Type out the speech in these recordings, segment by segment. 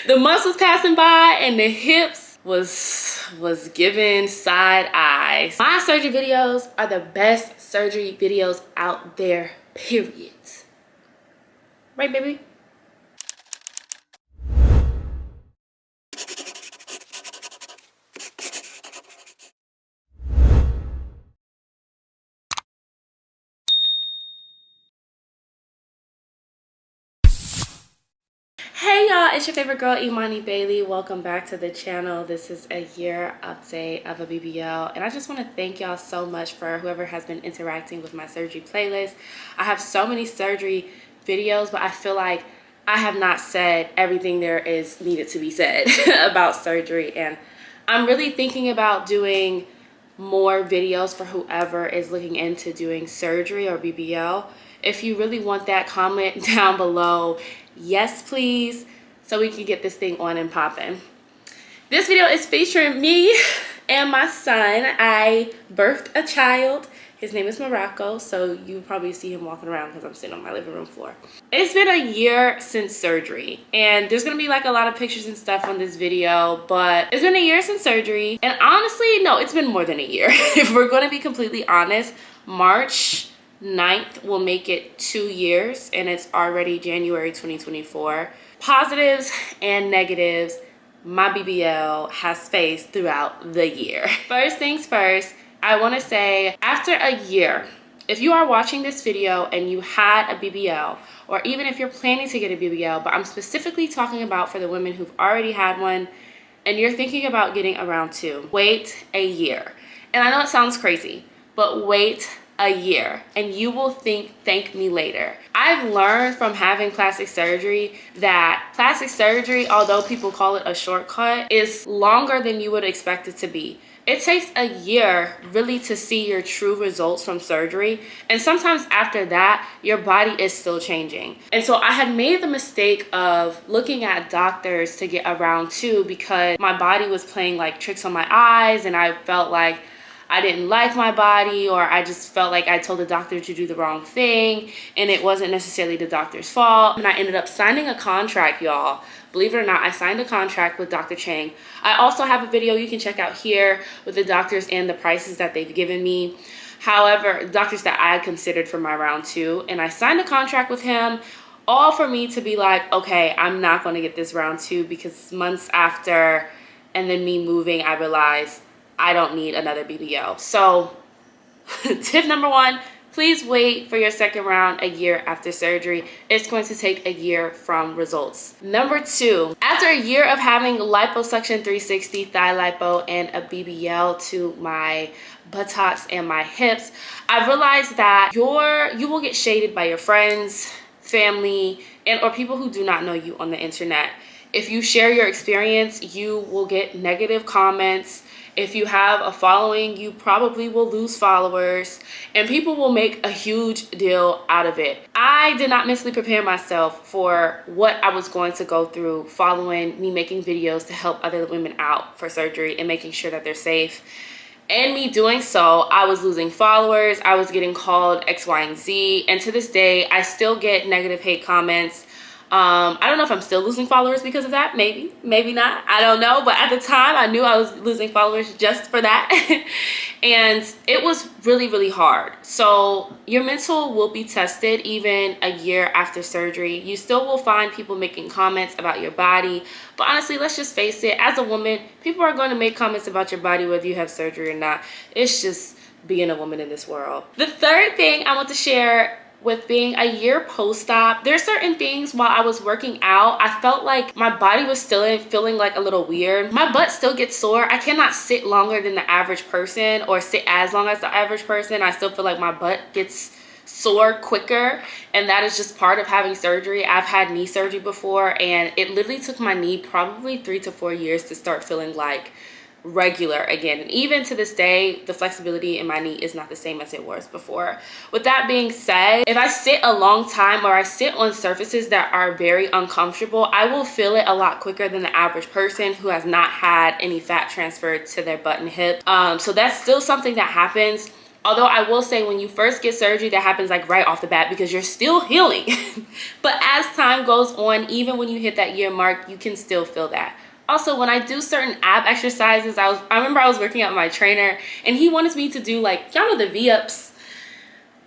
The muscles passing by and the hips was giving side eyes. My surgery videos are the best surgery videos out there, period. Right, baby? Hey y'all, it's your favorite girl Imani Bailey. Welcome back to the channel. This is a year update of a BBL, and I just want to thank y'all so much for whoever has been interacting with my surgery playlist. I have so many surgery videos, but I feel like I have not said everything there is needed to be said about surgery, and I'm really thinking about doing more videos for whoever is looking into doing surgery or BBL. If you really want that, comment down below yes please, so we can get this thing on and popping. This video is featuring me and my son. I birthed a child. His name is Morocco, so you probably see him walking around because I'm sitting on my living room floor. It's been a year since surgery, and there's gonna be like a lot of pictures and stuff on this video, but it's been a year since surgery. And honestly, no, it's been more than a year. If we're gonna be completely honest, March 9th will make it 2 years, and it's already January 2024. Positives and negatives my BBL has faced throughout the year. First things first, I want to say, after a year, if you are watching this video and you had a BBL, or even if you're planning to get a BBL, but I'm specifically talking about for the women who've already had one and you're thinking about getting a round 2, wait a year. And I know it sounds crazy, but wait a year and you will thank me later. I've learned from having plastic surgery that plastic surgery, although people call it a shortcut, is longer than you would expect it to be. It takes a year really to see your true results from surgery, and sometimes after that your body is still changing. And so I had made the mistake of looking at doctors to get a round 2 because my body was playing like tricks on my eyes, and I felt like I didn't like my body, or I just felt like I told the doctor to do the wrong thing and it wasn't necessarily the doctor's fault. And I ended up signing a contract, y'all. Believe it or not, I signed a contract with Dr. Chang. I also have a video you can check out here with the doctors and the prices that they've given me. However, doctors that I considered for my round 2, and I signed a contract with him, all for me to be like, okay, I'm not going to get this round 2, because months after and then me moving, I realized I don't need another BBL. So tip number 1, please wait for your second round a year after surgery. It's going to take a year from results. Number 2, after a year of having liposuction 360, thigh lipo, and a BBL to my buttocks and my hips, I realized that you will get shaded by your friends, family, and or people who do not know you on the internet. If you share your experience, you will get negative comments. If you have a following, you probably will lose followers, and people will make a huge deal out of it. I did not mentally prepare myself for what I was going to go through following me making videos to help other women out for surgery and making sure that they're safe. And me doing so, I was losing followers, I was getting called X, Y, and Z, and to this day, I still get negative hate comments. I don't know if I'm still losing followers because of that. Maybe, maybe not. I don't know. But at the time, I knew I was losing followers just for that. And it was really, really hard. So your mental will be tested even a year after surgery. You still will find people making comments about your body. But honestly, let's just face it. As a woman, people are going to make comments about your body whether you have surgery or not. It's just being a woman in this world. The third thing I want to share with being a year post-op, there's certain things while I was working out, I felt like my body was still feeling like a little weird. My butt still gets sore. I cannot sit longer than the average person or sit as long as the average person. I still feel like my butt gets sore quicker, and that is just part of having surgery. I've had knee surgery before, and it literally took my knee probably 3 to 4 years to start feeling like regular again. And even to this day, the flexibility in my knee is not the same as it was before. With that being said, if I sit a long time or I sit on surfaces that are very uncomfortable, I will feel it a lot quicker than the average person who has not had any fat transferred to their butt and hip. So that's still something that happens. Although I will say when you first get surgery, that happens like right off the bat because you're still healing. But as time goes on, even when you hit that year mark, you can still feel that. Also, when I do certain ab exercises, I remember I was working out with my trainer and he wanted me to do like, y'all know the V-ups?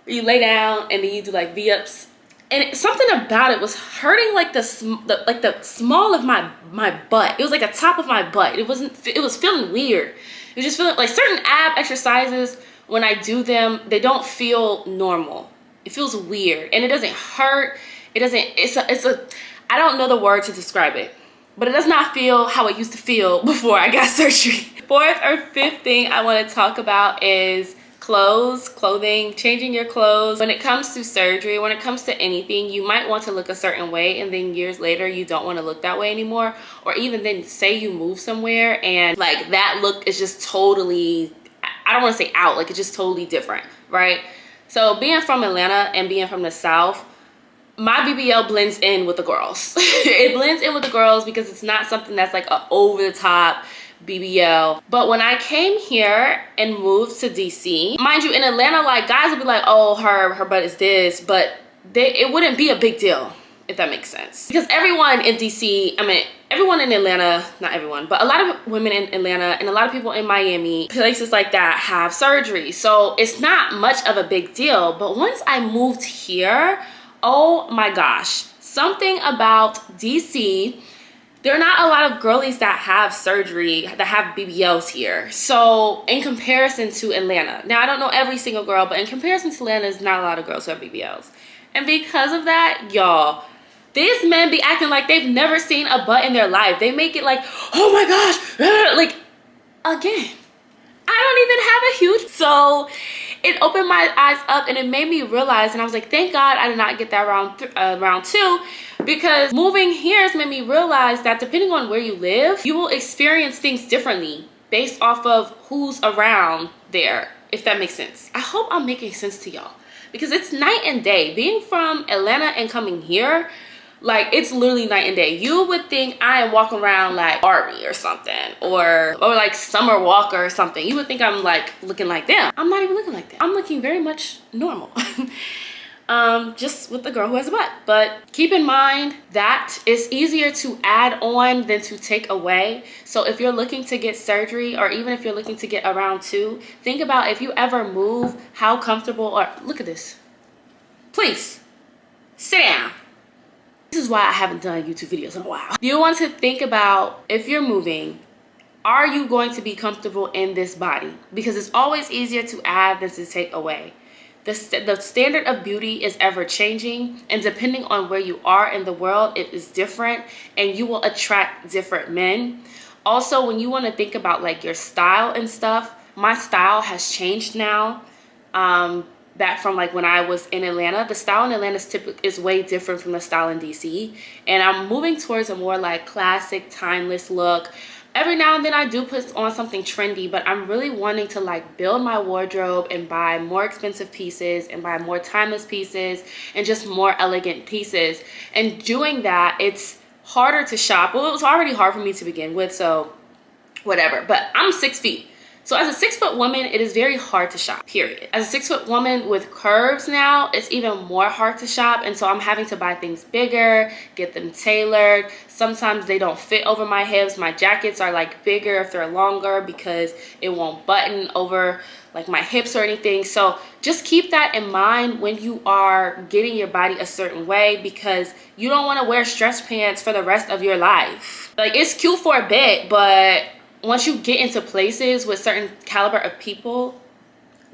You lay down and then you do like V-ups. And something about it was hurting like the small of my butt. It was like the top of my butt. It was feeling weird. It was just feeling like certain ab exercises, when I do them, they don't feel normal. It feels weird and it doesn't hurt. I don't know the word to describe it, but it does not feel how it used to feel before I got surgery. Fourth or fifth thing I want to talk about is clothing, changing your clothes. When it comes to surgery, when it comes to anything, you might want to look a certain way and then years later you don't want to look that way anymore. Or even then, say you move somewhere and like that look is just totally, I don't want to say out, like it's just totally different, right? So being from Atlanta and being from the South, my BBL blends in with the girls. It blends in with the girls because it's not something that's like a over the top BBL. But when I came here and moved to DC, mind you, in Atlanta, like guys would be like, oh, her butt is this, but it wouldn't be a big deal, if that makes sense. Because everyone in DC, I mean, everyone in Atlanta, not everyone, but a lot of women in Atlanta and a lot of people in Miami, places like that have surgery. So it's not much of a big deal. But once I moved here, oh my gosh, something about DC, there are not a lot of girlies that have surgery, that have BBLs here. So in comparison to Atlanta, now I don't know every single girl, but in comparison to Atlanta, there's not a lot of girls who have BBLs. And because of that, y'all, these men be acting like they've never seen a butt in their life. They make it like, oh my gosh, like, again, I don't even have a huge, so it opened my eyes up and it made me realize, and I was like, thank God I did not get that round two, because moving here has made me realize that depending on where you live, you will experience things differently based off of who's around there, if that makes sense. I hope I'm making sense to y'all, because it's night and day. Being from Atlanta and coming here, like it's literally night and day. You would think I am walking around like Barbie or something, or like Summer Walker or something. You would think I'm like looking like them. I'm not even looking like that. I'm looking very much normal. Just with the girl who has a butt. But keep in mind that it's easier to add on than to take away. So if you're looking to get surgery, or even if you're looking to get a round two, think about if you ever move, how comfortable, or look at this. Please, sit down. This is why I haven't done YouTube videos in a while. You want to think about, if you're moving, are you going to be comfortable in this body? Because it's always easier to add than to take away. The standard of beauty is ever changing, and depending on where you are in the world, it is different, and you will attract different men. Also, when you want to think about like your style and stuff, my style has changed now. Back from like when I was in Atlanta, the style in Atlanta is way different from the style in DC, and I'm moving towards a more like classic, timeless look. Every now and then I do put on something trendy, but I'm really wanting to like build my wardrobe and buy more expensive pieces and buy more timeless pieces and just more elegant pieces. And doing that, it's harder to shop. Well, it was already hard for me to begin with, so whatever. But I'm 6 feet. So as a 6-foot woman, it is very hard to shop, period. As a 6-foot woman with curves now, it's even more hard to shop. And so I'm having to buy things bigger, get them tailored. Sometimes they don't fit over my hips. My jackets are like bigger if they're longer because it won't button over like my hips or anything. So just keep that in mind when you are getting your body a certain way, because you don't want to wear stretch pants for the rest of your life. Like, it's cute for a bit, but once you get into places with certain caliber of people,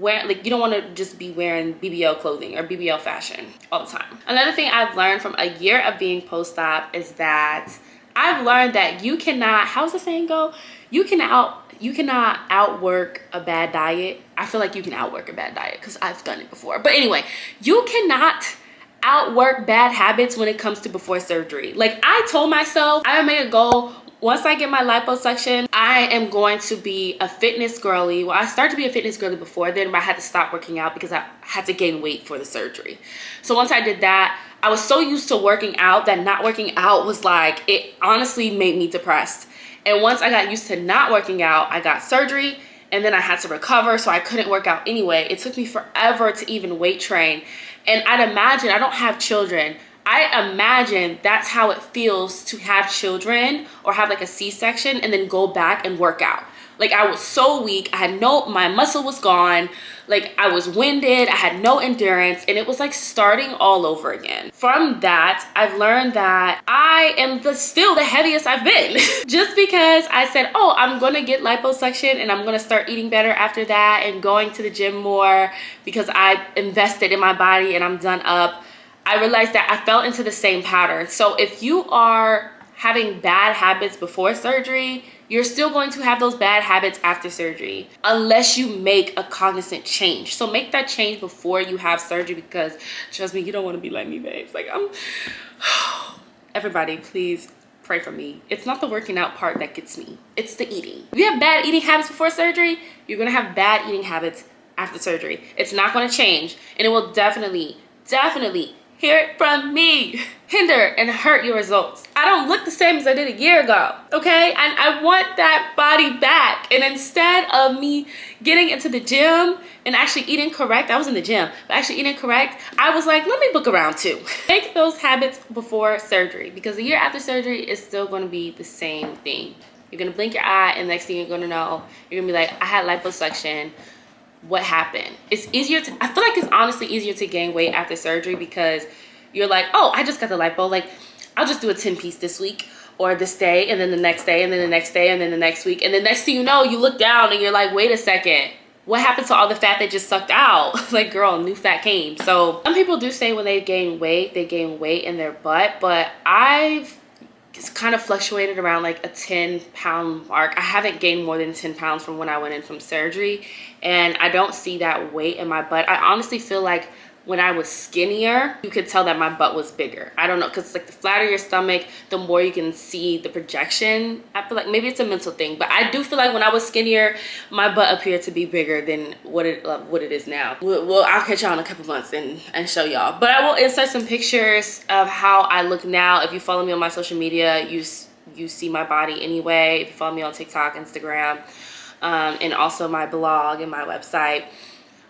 like, you don't want to just be wearing BBL clothing or BBL fashion all the time. Another thing I've learned from a year of being post-op is that I've learned that you cannot, how's the saying go? You cannot outwork a bad diet. I feel like you can outwork a bad diet because I've done it before. But anyway, you cannot outwork bad habits when it comes to before surgery. Like, I told myself I made a goal. Once I get my liposuction, I am going to be a fitness girly. Well, I started to be a fitness girly before then, but I had to stop working out because I had to gain weight for the surgery. So once I did that, I was so used to working out that not working out was like, it honestly made me depressed. And once I got used to not working out, I got surgery and then I had to recover, so I couldn't work out anyway. It took me forever to even weight train. And I'd imagine, I don't have children, I imagine that's how it feels to have children or have like a C-section and then go back and work out. Like, I was so weak. I had my muscle was gone. Like, I was winded. I had no endurance, and it was like starting all over again. From that, I've learned that I am still the heaviest I've been. Just because I said, oh, I'm gonna get liposuction and I'm gonna start eating better after that and going to the gym more because I invested in my body and I'm done up. I realized that I fell into the same pattern. So if you are having bad habits before surgery, you're still going to have those bad habits after surgery unless you make a cognizant change. So make that change before you have surgery, because trust me, you don't want to be like me, babes. Like, everybody, please pray for me. It's not the working out part that gets me. It's the eating. If you have bad eating habits before surgery, you're going to have bad eating habits after surgery. It's not going to change, and it will definitely hear it from me, hinder and hurt your results. I don't look the same as I did a year ago, okay? And I want that body back. And instead of me getting into the gym and actually eating correct, I was in the gym, but actually eating correct, I was like, let me book around too. Make those habits before surgery, because a year after surgery is still gonna be the same thing. You're gonna blink your eye, and next thing you're gonna know, you're gonna be like, I had liposuction. What happened? It's easier to, I feel like it's honestly easier to gain weight after surgery, because you're like, oh, I just got the lipo, like I'll just do a 10-piece this week or this day, and then the next day, and then the next day, and then the next week, and the next thing you know, you look down and you're like, wait a second, what happened to all the fat they just sucked out? Like, girl, new fat came. So some people do say when they gain weight in their butt, but I've kind of fluctuated around like a 10-pound mark. I haven't gained more than 10 pounds from when I went in from surgery, and I don't see that weight in my butt. I honestly feel like when I was skinnier, you could tell that my butt was bigger. I don't know, because like the flatter your stomach, the more you can see the projection. I feel like maybe it's a mental thing, but I do feel like when I was skinnier, my butt appeared to be bigger than what it is now. Well, I'll catch y'all in a couple months and show y'all. But I will insert some pictures of how I look now. If you follow me on my social media, you see my body anyway. If you follow me on TikTok, Instagram, and also my blog and my website.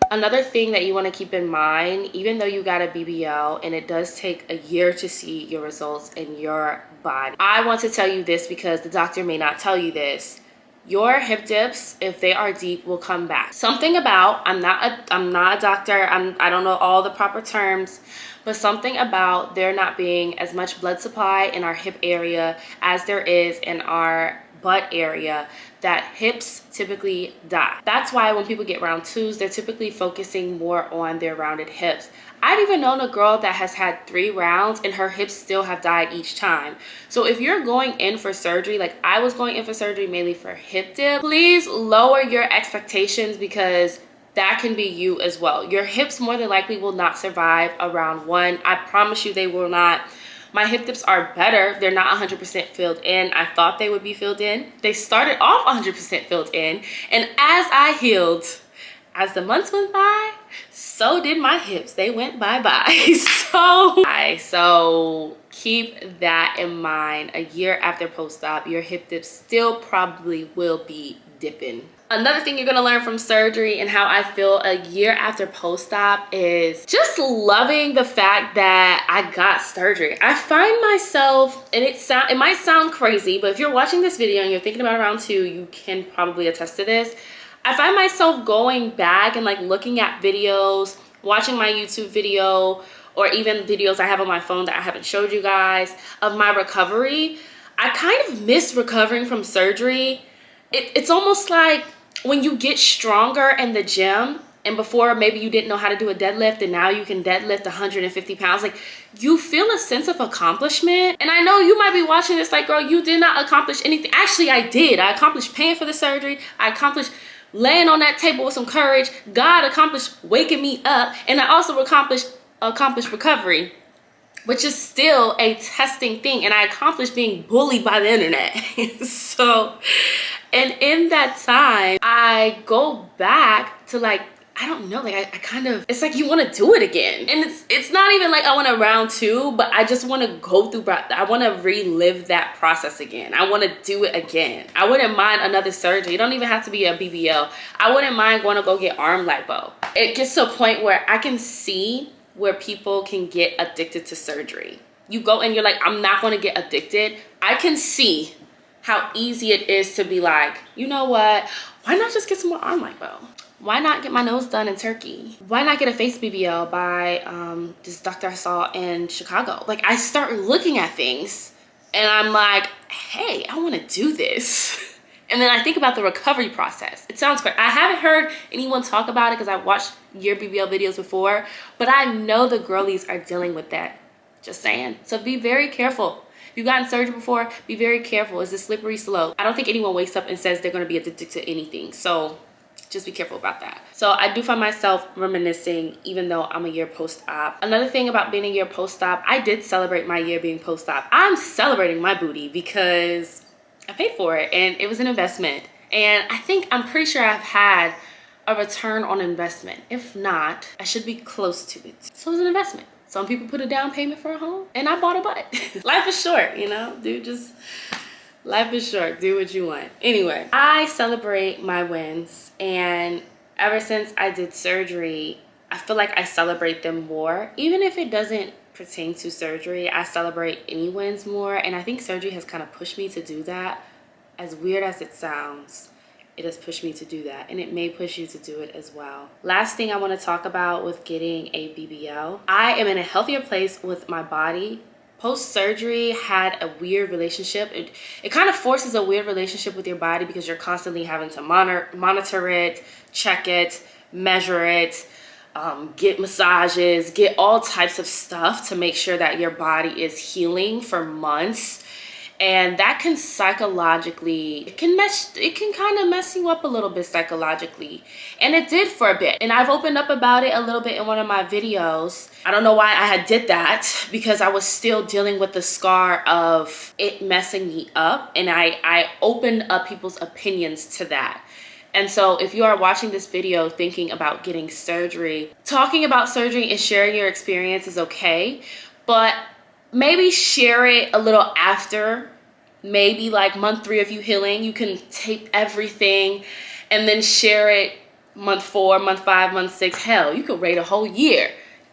Another thing that you want to keep in mind, even though you got a BBL and it does take a year to see your results in your body, I want to tell you this because the doctor may not tell you this. Your hip dips, if they are deep, will come back. Something about, I'm not a doctor, I don't know all the proper terms, but something about there not being as much blood supply in our hip area as there is in our butt area, that hips typically die. That's why when people get round twos, they're typically focusing more on their rounded hips. I've even known a girl that has had 3 rounds and her hips still have died each time. So if you're going in for surgery, like I was going in for surgery mainly for hip dip, please lower your expectations, because that can be you as well. Your hips more than likely will not survive a round 1. I promise you they will not. My hip dips are better. They're not 100% filled in. I thought they would be filled in. They started off 100% filled in. And as I healed, as the months went by, so did my hips. They went bye-bye. So keep that in mind. A year after post-op, your hip dips still probably will be dipping. Another thing you're gonna learn from surgery and how I feel a year after post-op is just loving the fact that I got surgery. I find myself, and it might sound crazy, but if you're watching this video and you're thinking about round 2, you can probably attest to this. I find myself going back and like looking at videos, watching my YouTube video, or even videos I have on my phone that I haven't showed you guys of my recovery. I kind of miss recovering from surgery. It's almost like when you get stronger in the gym, and before maybe you didn't know how to do a deadlift and now you can deadlift 150 pounds, like you feel a sense of accomplishment. And I know you might be watching this like, girl, you did not accomplish anything. Actually, I did. I accomplished paying for the surgery. I accomplished laying on that table with some courage. God accomplished waking me up. And I also accomplished recovery, which is still a testing thing. And I accomplished being bullied by the internet. So, and in that time, I go back to like I don't know, like I kind of, it's like you want to do it again. And it's not even like I want a round 2, but I just want to go through, I want to relive that process again. I want to do it again. I wouldn't mind another surgery. It don't even have to be a BBL. I wouldn't mind going to go get arm lipo. It gets to a point where I can see where people can get addicted to surgery. You go and you're like, I'm not going to get addicted. I can see how easy it is to be like, you know what? Why not just get some more arm lipo? Why not get my nose done in Turkey? Why not get a face BBL by this doctor I saw in Chicago? Like, I start looking at things and I'm like, hey, I want to do this. And then I think about the recovery process. It sounds great. I haven't heard anyone talk about it because I've watched your BBL videos before, but I know the girlies are dealing with that. Just saying. So be very careful. If you've gotten surgery before, be very careful. It's a slippery slope. I don't think anyone wakes up and says they're going to be addicted to anything. So just be careful about that. So I do find myself reminiscing even though I'm a year post-op. Another thing about being a year post-op, I did celebrate my year being post-op. I'm celebrating my booty because I paid for it and it was an investment. And I'm pretty sure I've had a return on investment. If not, I should be close to it. So it was an investment. Some people put a down payment for a home and I bought a butt. Life is short, you know, dude, life is short, do what you want. Anyway, I celebrate my wins, and ever since I did surgery, I feel like I celebrate them more. Even if it doesn't pertain to surgery, I celebrate any wins more, and I think surgery has kind of pushed me to do that. As weird as it sounds, it has pushed me to do that, and it may push you to do it as well. Last thing I want to talk about with getting a BBL, I am in a healthier place with my body. Post-surgery had a weird relationship. It kind of forces a weird relationship with your body because you're constantly having to monitor it, check it, measure it, get massages, get all types of stuff to make sure that your body is healing for months. And that can psychologically, it can kind of mess you up a little bit psychologically. And it did for a bit. And I've opened up about it a little bit in one of my videos. I don't know why I had did that, because I was still dealing with the scar of it messing me up. And I opened up people's opinions to that. And so if you are watching this video thinking about getting surgery, talking about surgery and sharing your experience is okay, but maybe share it a little after, maybe like month 3 of you healing. You can tape everything and then share it month 4, month 5, month 6. Hell, you could wait a whole year.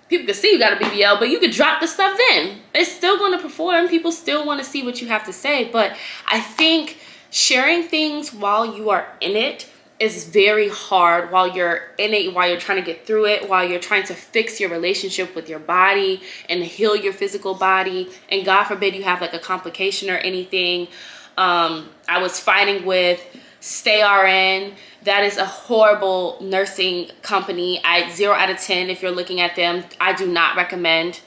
People can see you got a BBL, but you could drop the stuff then. It's still going to perform. People still want to see what you have to say. But I think sharing things while you are in it is very hard, while you're in it, while you're trying to get through it, while you're trying to fix your relationship with your body and heal your physical body. And God forbid you have like a complication or anything. I was fighting with STAYRN. That is a horrible nursing company. 0 out of 10 if you're looking at them. I do not recommend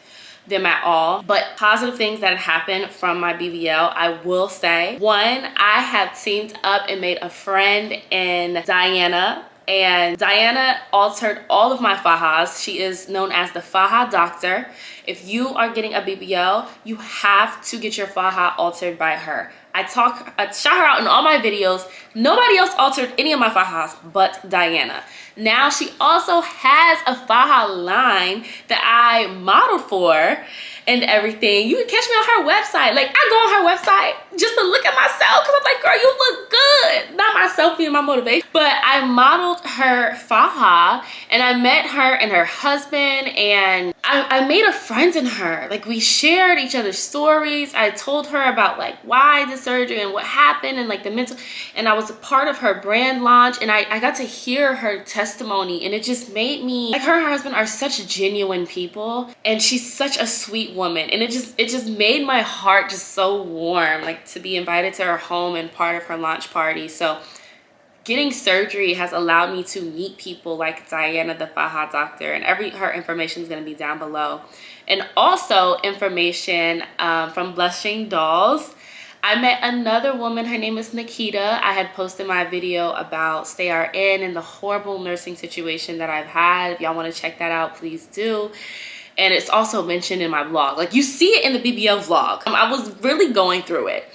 them at all. But positive things that have happened from my BBL, I will say. One, I have teamed up and made a friend in Diana. And Diana altered all of my fajas. She is known as the Faja doctor. If you are getting a BBL, you have to get your faja altered by her. I shout her out in all my videos. Nobody else altered any of my fajas but Diana. Now she also has a faja line that I modeled for and everything. You can catch me on her website. Like, I go on her website just to look at myself because I'm like, girl, you look good. Not my selfie and my motivation. But I modeled her faja and I met her and her husband, and I made a friend in her. Like, we shared each other's stories. I told her about like why the surgery and what happened and like the mental, and I was a part of her brand launch, and I got to hear her testimony, and it just made me, like, her and her husband are such genuine people, and she's such a sweet woman, and it just made my heart just so warm, like, to be invited to her home and part of her launch party. So getting surgery has allowed me to meet people like Diana, the Faja doctor, and her information is going to be down below. And also information from Blushing Dolls. I met another woman, her name is Nikita. I had posted my video about STAYRN and the horrible nursing situation that I've had. If y'all want to check that out, please do. And it's also mentioned in my vlog. Like, you see it in the BBL vlog. I was really going through it.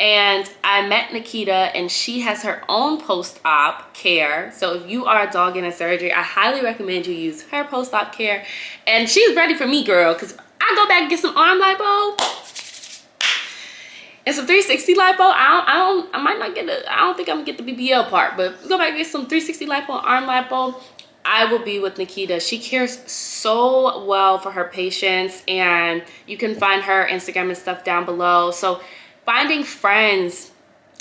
And I met Nikita, and she has her own post-op care. So if you are a dog in a surgery, I highly recommend you use her post-op care. And she's ready for me, girl, because I go back and get some arm lipo and some 360 lipo. I might not get I don't think I'm gonna get the BBL part, but go back and get some 360 lipo, arm lipo. I will be with Nikita. She cares so well for her patients, and you can find her Instagram and stuff down below. So finding friends,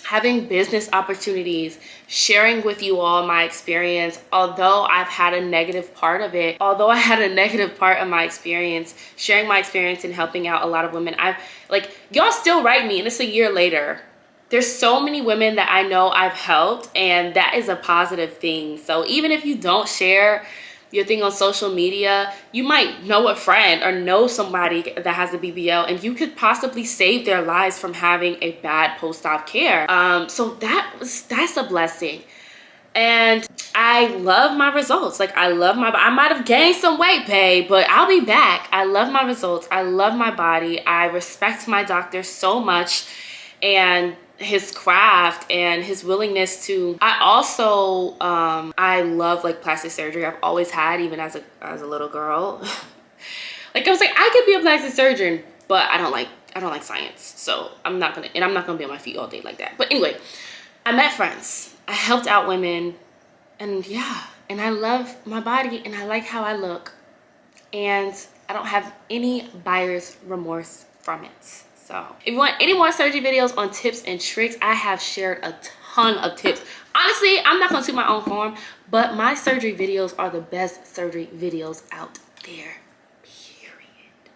having business opportunities, sharing with you all my experience, although I've had a negative part of it, although I had a negative part of my experience, sharing my experience and helping out a lot of women. Y'all still write me, and it's a year later. There's so many women that I know I've helped, and that is a positive thing. So even if you don't share your thing on social media, you might know a friend or know somebody that has a BBL, and you could possibly save their lives from having a bad post-op care. So that's a blessing. And I love my results. Like, I might have gained some weight, babe, but I'll be back. I love my results. I love my body. I respect my doctor so much, and his craft and his willingness to. I also I love like plastic surgery. I've always had, even as a little girl. Like, I was like, I could be a plastic surgeon, but I don't like science. So I'm not gonna be on my feet all day like that. But anyway, I met friends, I helped out women, and yeah, and I love my body, and I like how I look, and I don't have any buyer's remorse from it. So if you want any more surgery videos on tips and tricks, I have shared a ton of tips. Honestly, I'm not gonna toot my own horn, but my surgery videos are the best surgery videos out there, period.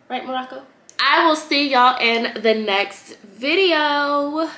Right, Morocco? I will see y'all in the next video.